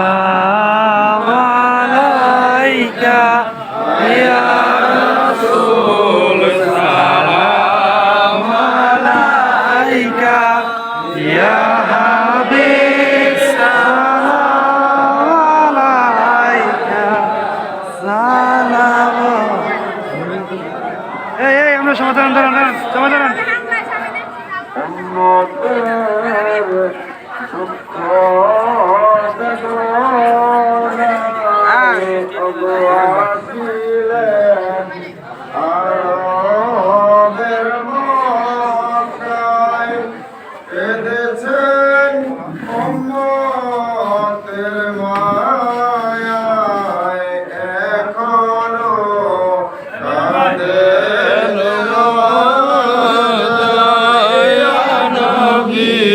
সালাম আলাইকা ইয়া রাসূল সালাম আলাইকা ইয়া হাবিব সালাম আলাইকা সালাম। এই আমরা সমাধান দাঁড়ান সমাধান নবী